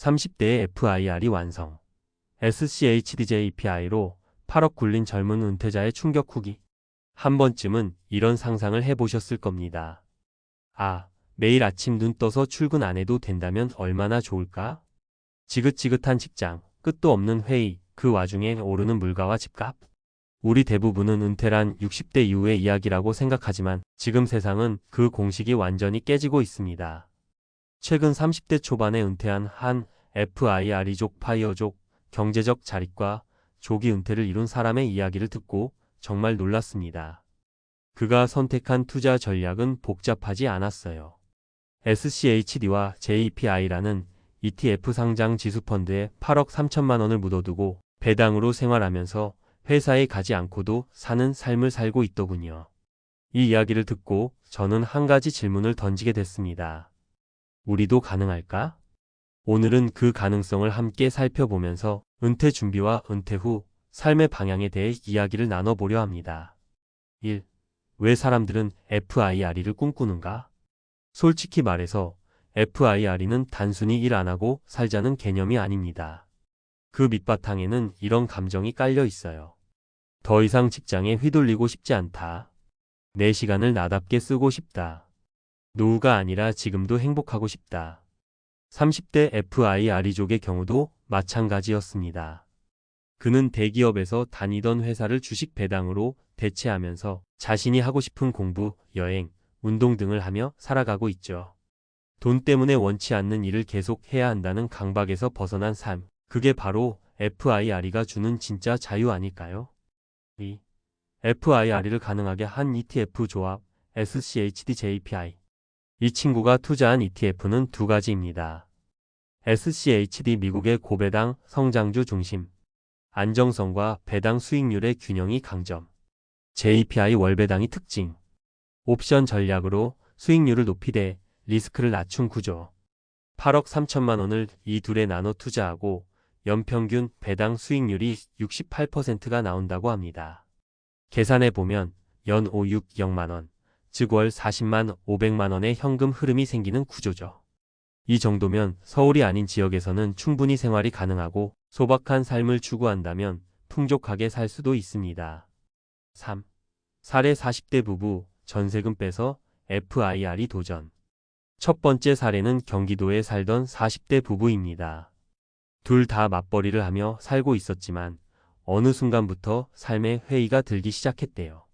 30대의 FIR이 완성. SCHDJPI로 8억 굴린 젊은 은퇴자의 충격 후기. 한 번쯤은 이런 상상을 해보셨을 겁니다. 아, 매일 아침 눈 떠서 출근 안 해도 된다면 얼마나 좋을까? 지긋지긋한 직장, 끝도 없는 회의, 그 와중에 오르는 물가와 집값. 우리 대부분은 은퇴란 60대 이후의 이야기라고 생각하지만 지금 세상은 그 공식이 완전히 깨지고 있습니다. 최근 30대 초반에 은퇴한 한 FIR이족 파이어족 경제적 자립과 조기 은퇴를 이룬 사람의 이야기를 듣고 정말 놀랐습니다. 그가 선택한 투자 전략은 복잡하지 않았어요. SCHD와 JPI라는 ETF 상장 지수펀드에 8억 3천만 원을 묻어두고 배당으로 생활하면서 회사에 가지 않고도 사는 삶을 살고 있더군요. 이 이야기를 듣고 저는 한 가지 질문을 던지게 됐습니다. 우리도 가능할까? 오늘은 그 가능성을 함께 살펴보면서 은퇴 준비와 은퇴 후 삶의 방향에 대해 이야기를 나눠보려 합니다. 1. 왜 사람들은 FIRE를 꿈꾸는가? 솔직히 말해서 FIRE는 단순히 일 안 하고 살자는 개념이 아닙니다. 그 밑바탕에는 이런 감정이 깔려 있어요. 더 이상 직장에 휘둘리고 싶지 않다. 내 시간을 나답게 쓰고 싶다. 노후가 아니라 지금도 행복하고 싶다. 30대 FIRE족의 경우도 마찬가지였습니다. 그는 대기업에서 다니던 회사를 주식 배당으로 대체하면서 자신이 하고 싶은 공부, 여행, 운동 등을 하며 살아가고 있죠. 돈 때문에 원치 않는 일을 계속 해야 한다는 강박에서 벗어난 삶. 그게 바로 FIRE가 주는 진짜 자유 아닐까요? 2. FIRE를 가능하게 한 ETF 조합 SCHDJPI. 이 친구가 투자한 ETF는 두 가지입니다. SCHD 미국의 고배당 성장주 중심. 안정성과 배당 수익률의 균형이 강점. JPI 월배당이 특징. 옵션 전략으로 수익률을 높이되 리스크를 낮춘 구조. 8억 3천만 원을 이 둘에 나눠 투자하고 연평균 배당 수익률이 68%가 나온다고 합니다. 계산해보면 연 560만 원, 즉 월 40만 500만 원의 현금 흐름이 생기는 구조죠. 이 정도면 서울이 아닌 지역에서는 충분히 생활이 가능하고 소박한 삶을 추구한다면 풍족하게 살 수도 있습니다. 3. 사례 40대 부부 전세금 빼서 FIRE 도전. 첫 번째 사례는 경기도에 살던 40대 부부입니다. 둘 다 맞벌이를 하며 살고 있었지만 어느 순간부터 삶에 회의가 들기 시작했대요.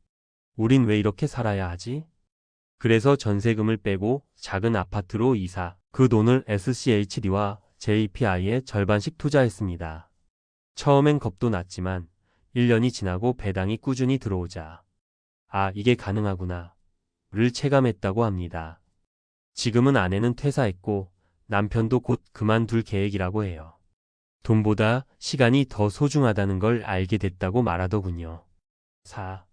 우린 왜 이렇게 살아야 하지? 그래서 전세금을 빼고 작은 아파트로 이사, 그 돈을 SCHD와 JPI에 절반씩 투자했습니다. 처음엔 겁도 났지만 1년이 지나고 배당이 꾸준히 들어오자 아, 이게 가능하구나 를 체감했다고 합니다. 지금은 아내는 퇴사했고 남편도 곧 그만둘 계획이라고 해요. 돈보다 시간이 더 소중하다는 걸 알게 됐다고 말하더군요. 4.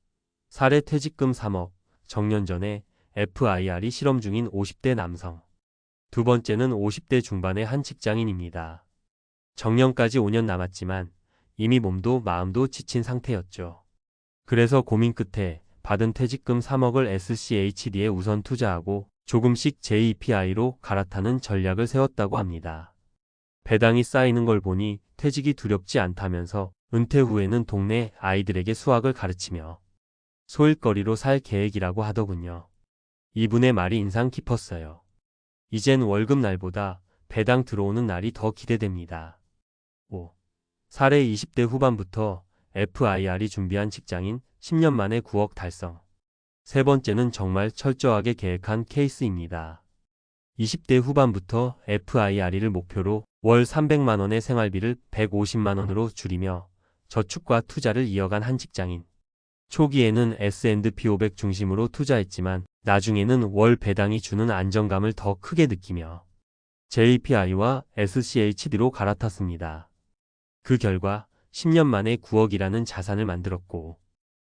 사례 퇴직금 3억, 정년 전에 FIRE 실험 중인 50대 남성. 두 번째는 50대 중반의 한 직장인입니다. 정년까지 5년 남았지만 이미 몸도 마음도 지친 상태였죠. 그래서 고민 끝에 받은 퇴직금 3억을 SCHD에 우선 투자하고 조금씩 JPI로 갈아타는 전략을 세웠다고 합니다. 배당이 쌓이는 걸 보니 퇴직이 두렵지 않다면서 은퇴 후에는 동네 아이들에게 수학을 가르치며 소일거리로 살 계획이라고 하더군요. 이분의 말이 인상 깊었어요. 이젠 월급 날보다 배당 들어오는 날이 더 기대됩니다. 5. 사례 20대 후반부터 FIR이 준비한 직장인 10년 만에 9억 달성. 세 번째는 정말 철저하게 계획한 케이스입니다. 20대 후반부터 FIRE를 목표로 월 300만 원의 생활비를 150만 원으로 줄이며 저축과 투자를 이어간 한 직장인. 초기에는 S&P 500 중심으로 투자했지만 나중에는 월 배당이 주는 안정감을 더 크게 느끼며 JPI와 SCHD로 갈아탔습니다. 그 결과 10년 만에 9억이라는 자산을 만들었고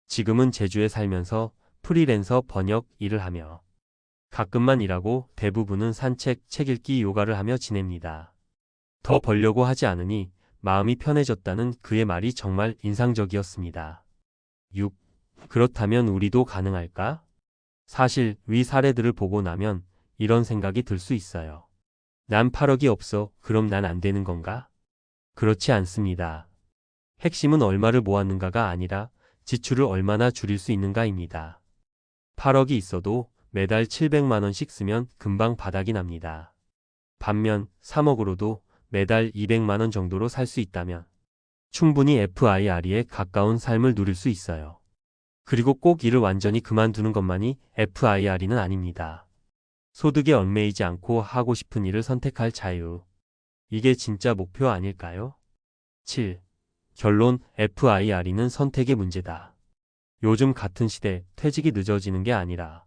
지금은 제주에 살면서 프리랜서 번역 일을 하며 가끔만 일하고 대부분은 산책, 책 읽기, 요가를 하며 지냅니다. 더 벌려고 하지 않으니 마음이 편해졌다는 그의 말이 정말 인상적이었습니다. 6. 그렇다면 우리도 가능할까? 사실 위 사례들을 보고 나면 이런 생각이 들 수 있어요. 난 8억이 없어. 그럼 난 안 되는 건가? 그렇지 않습니다. 핵심은 얼마를 모았는가가 아니라 지출을 얼마나 줄일 수 있는가입니다. 8억이 있어도 매달 700만 원씩 쓰면 금방 바닥이 납니다. 반면 3억으로도 매달 200만 원 정도로 살 수 있다면 충분히 FIRE에 가까운 삶을 누릴 수 있어요. 그리고 꼭 일을 완전히 그만두는 것만이 FIRE는 아닙니다. 소득에 얽매이지 않고 하고 싶은 일을 선택할 자유. 이게 진짜 목표 아닐까요? 7. 결론 FIRE는 선택의 문제다. 요즘 같은 시대 퇴직이 늦어지는 게 아니라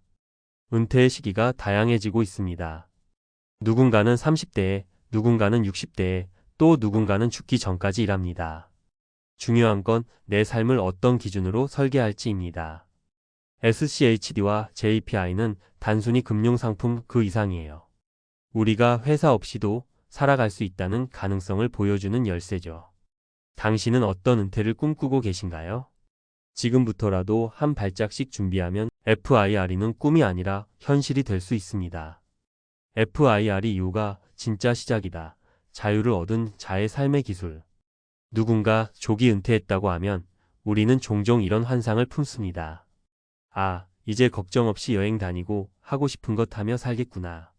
은퇴의 시기가 다양해지고 있습니다. 누군가는 30대에, 누군가는 60대에, 또 누군가는 죽기 전까지 일합니다. 중요한 건 내 삶을 어떤 기준으로 설계할지입니다. SCHD와 JPI는 단순히 금융상품 그 이상이에요. 우리가 회사 없이도 살아갈 수 있다는 가능성을 보여주는 열쇠죠. 당신은 어떤 은퇴를 꿈꾸고 계신가요? 지금부터라도 한 발짝씩 준비하면 FIRE는 꿈이 아니라 현실이 될 수 있습니다. FIRE 이후가 진짜 시작이다. 자유를 얻은 자의 삶의 기술. 누군가 조기 은퇴했다고 하면 우리는 종종 이런 환상을 품습니다. 아, 이제 걱정 없이 여행 다니고 하고 싶은 것 하며 살겠구나.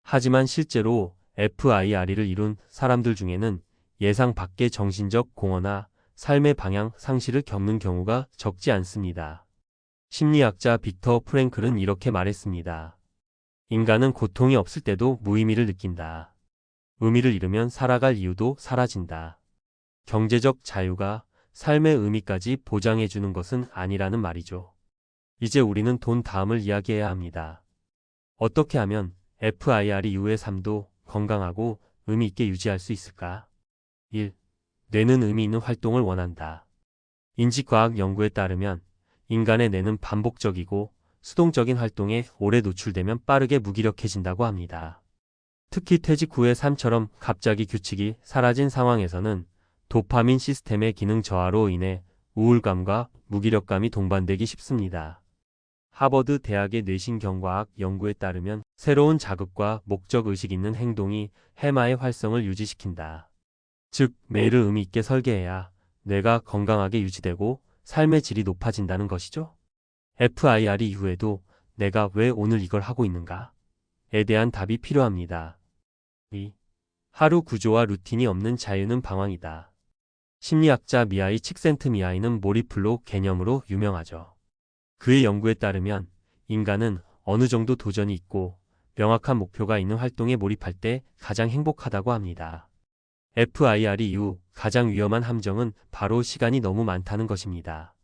하지만 실제로 FIRE를 이룬 사람들 중에는 예상 밖의 정신적 공허나 삶의 방향 상실을 겪는 경우가 적지 않습니다. 심리학자 빅터 프랭클은 이렇게 말했습니다. 인간은 고통이 없을 때도 무의미를 느낀다. 의미를 잃으면 살아갈 이유도 사라진다. 경제적 자유가 삶의 의미까지 보장해주는 것은 아니라는 말이죠. 이제 우리는 돈 다음을 이야기해야 합니다. 어떻게 하면 FIRE 이후의 삶도 건강하고 의미 있게 유지할 수 있을까? 1. 뇌는 의미 있는 활동을 원한다. 인지과학 연구에 따르면 인간의 뇌는 반복적이고 수동적인 활동에 오래 노출되면 빠르게 무기력해진다고 합니다. 특히 퇴직 후의 삶처럼 갑자기 규칙이 사라진 상황에서는 도파민 시스템의 기능 저하로 인해 우울감과 무기력감이 동반되기 쉽습니다. 하버드 대학의 뇌신경과학 연구에 따르면 새로운 자극과 목적의식 있는 행동이 해마의 활성을 유지시킨다. 즉, 매일을 의미 있게 설계해야 뇌가 건강하게 유지되고 삶의 질이 높아진다는 것이죠. FIRE 이후에도 내가 왜 오늘 이걸 하고 있는가? 에 대한 답이 필요합니다. 2. 하루 구조와 루틴이 없는 자유는 방황이다. 심리학자 미하이 칙센트미하이는 몰입플로 개념으로 유명하죠. 그의 연구에 따르면 인간은 어느 정도 도전이 있고 명확한 목표가 있는 활동에 몰입할 때 가장 행복하다고 합니다. FIRE 이후 가장 위험한 함정은 바로 시간이 너무 많다는 것입니다.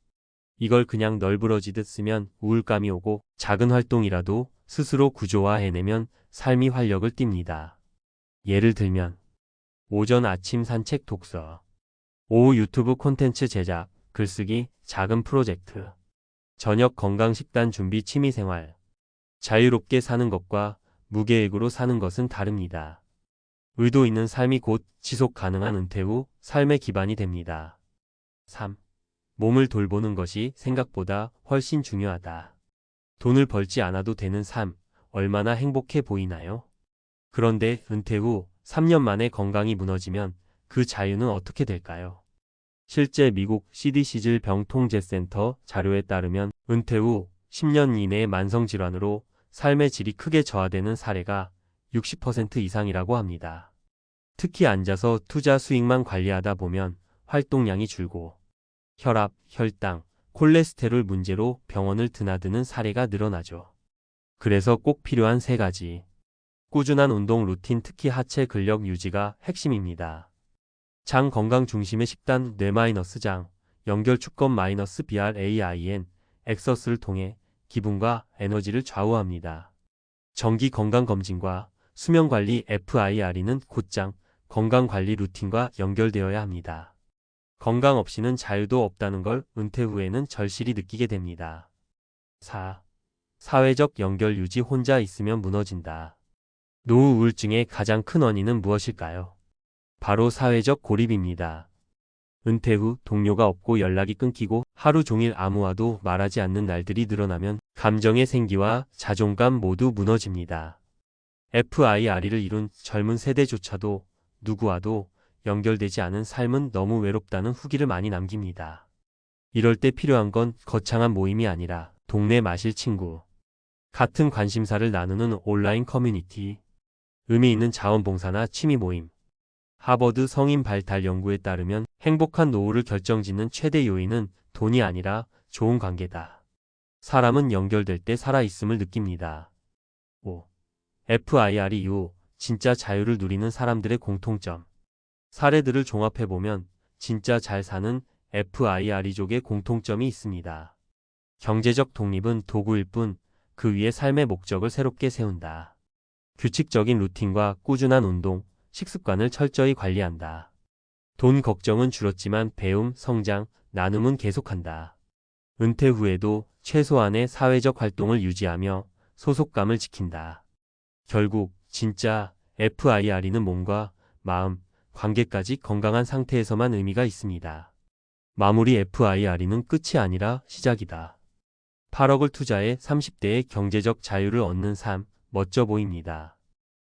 이걸 그냥 널브러지듯 쓰면 우울감이 오고 작은 활동이라도 스스로 구조화해내면 삶이 활력을 띱니다. 예를 들면 오전 아침 산책 독서, 오후 유튜브 콘텐츠 제작, 글쓰기, 작은 프로젝트, 저녁 건강 식단 준비 취미생활. 자유롭게 사는 것과 무계획으로 사는 것은 다릅니다. 의도 있는 삶이 곧 지속 가능한 은퇴 후 삶의 기반이 됩니다. 3. 몸을 돌보는 것이 생각보다 훨씬 중요하다. 돈을 벌지 않아도 되는 삶, 얼마나 행복해 보이나요? 그런데 은퇴 후 3년 만에 건강이 무너지면 그 자유는 어떻게 될까요? 실제 미국 CDC 질병통제센터 자료에 따르면 은퇴 후 10년 이내의 만성질환으로 삶의 질이 크게 저하되는 사례가 60% 이상이라고 합니다. 특히 앉아서 투자 수익만 관리하다 보면 활동량이 줄고 혈압, 혈당, 콜레스테롤 문제로 병원을 드나드는 사례가 늘어나죠. 그래서 꼭 필요한 3가지. 꾸준한 운동 루틴, 특히 하체 근력 유지가 핵심입니다. 장 건강 중심의 식단, 뇌-장, 연결 축건 -BRAIN, 엑서스를 통해 기분과 에너지를 좌우합니다. 정기 건강검진과 수면관리 FIRE는 곧장 건강관리 루틴과 연결되어야 합니다. 건강 없이는 자유도 없다는 걸 은퇴 후에는 절실히 느끼게 됩니다. 4. 사회적 연결 유지. 혼자 있으면 무너진다. 노후 우울증의 가장 큰 원인은 무엇일까요? 바로 사회적 고립입니다. 은퇴 후 동료가 없고 연락이 끊기고 하루 종일 아무와도 말하지 않는 날들이 늘어나면 감정의 생기와 자존감 모두 무너집니다. FIRE를 이룬 젊은 세대조차도 누구와도 연결되지 않은 삶은 너무 외롭다는 후기를 많이 남깁니다. 이럴 때 필요한 건 거창한 모임이 아니라 동네 마실 친구, 같은 관심사를 나누는 온라인 커뮤니티, 의미 있는 자원봉사나 취미 모임. 하버드 성인 발달 연구에 따르면 행복한 노후를 결정짓는 최대 요인은 돈이 아니라 좋은 관계다. 사람은 연결될 때 살아있음을 느낍니다. 5. FIRE 이후 진짜 자유를 누리는 사람들의 공통점. 사례들을 종합해보면 진짜 잘 사는 FIRE족의 공통점이 있습니다. 경제적 독립은 도구일 뿐 그 위에 삶의 목적을 새롭게 세운다. 규칙적인 루틴과 꾸준한 운동, 식습관을 철저히 관리한다. 돈 걱정은 줄었지만 배움, 성장, 나눔은 계속한다. 은퇴 후에도 최소한의 사회적 활동을 유지하며 소속감을 지킨다. 결국 진짜 FIRE는 몸과 마음, 관계까지 건강한 상태에서만 의미가 있습니다. 마무리. FIRE는 끝이 아니라 시작이다. 8억을 투자해 30대의 경제적 자유를 얻는 삶, 멋져 보입니다.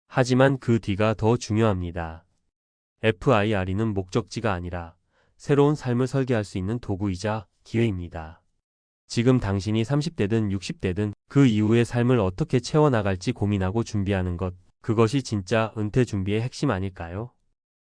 하지만 그 뒤가 더 중요합니다. FIRE는 목적지가 아니라 새로운 삶을 설계할 수 있는 도구이자 기회입니다. 지금 당신이 30대든 60대든 그 이후의 삶을 어떻게 채워나갈지 고민하고 준비하는 것, 그것이 진짜 은퇴 준비의 핵심 아닐까요?